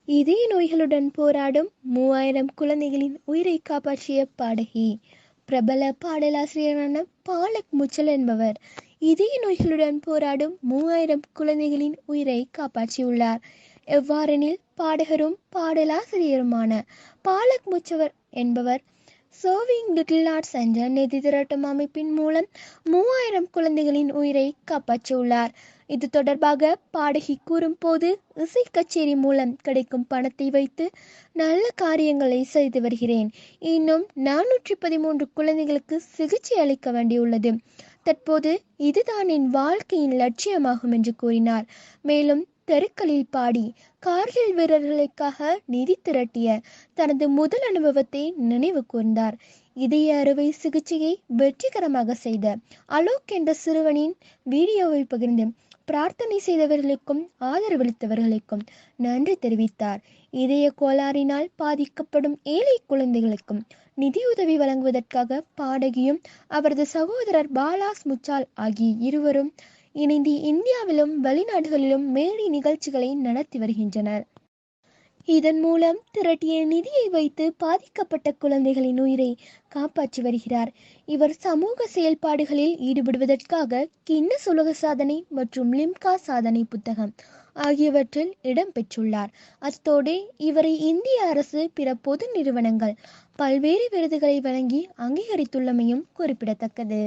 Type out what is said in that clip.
இதய நோய்களுடன் போராடும் 3000 குழந்தைகளின் உயிரை காப்பாற்றிய பாடகி. பிரபல பாடலாசிரியரான பாலக் முச்சல் என்பவர் இதய நோய்களுடன் போராடும் 3000 குழந்தைகளின் உயிரை காப்பாற்றியுள்ளார். எவ்வாறெனில், பாடகரும் பாடலாசிரியருமான பாலக் முச்சவர் என்பவர் சர்விங் லிட்டில் ஆர்ட்ஸ் என்ற நிதி திரட்டும் அமைப்பின் மூலம் 3000 குழந்தைகளின் உயிரை காப்பாற்றியுள்ளார். இது தொடர்பாக பாடகி கூறும் போது, இசை கச்சேரி மூலம் கிடைக்கும் பணத்தை வைத்து நல்ல காரியங்களை செய்து வருகிறேன். இன்னும் 413 குழந்தைகளுக்கு சிகிச்சை அளிக்க வேண்டியுள்ளது. தற்போது இதுதான் என் வாழ்க்கையின் லட்சியமாகும் என்று கூறினார். மேலும் தெருக்களில் பாடி கார்கில் வீரர்களுக்காக நிதி திரட்டிய தனது முதல் அனுபவத்தை நினைவு கூர்ந்தார். இதய அறுவை சிகிச்சையை வெற்றிகரமாக செய்த அலோக் என்ற சிறுவனின் வீடியோவை பகிர்ந்து பிரார்த்தனை செய்தவர்களுக்கும் ஆதரவளித்தவர்களுக்கும் நன்றி தெரிவித்தார். இதய கோளாறினால் பாதிக்கப்படும் ஏழை குழந்தைகளுக்கும் நிதியுதவி வழங்குவதற்காக பாடகியும் அவரது சகோதரர் பாலாஸ் முச்சால் ஆகிய இருவரும் இணைந்து இந்தியாவிலும் வெளிநாடுகளிலும் மேடை நிகழ்ச்சிகளை நடத்தி வருகின்றனர். இதன் மூலம் திரட்டிய நிதியை வைத்து பாதிக்கப்பட்ட குழந்தைகளின் உயிரை காப்பாற்றி வருகிறார். இவர் சமூக செயல்பாடுகளில் ஈடுபடுவதற்காக கின்னஸ் உலக சாதனை மற்றும் லிம்கா சாதனை புத்தகம் ஆகியவற்றில் இடம்பெற்றுள்ளார். அத்தோடு இவரை இந்திய அரசு, பிற பொது நிறுவனங்கள் பல்வேறு விருதுகளை வழங்கி அங்கீகரித்துள்ளமையும் குறிப்பிடத்தக்கது.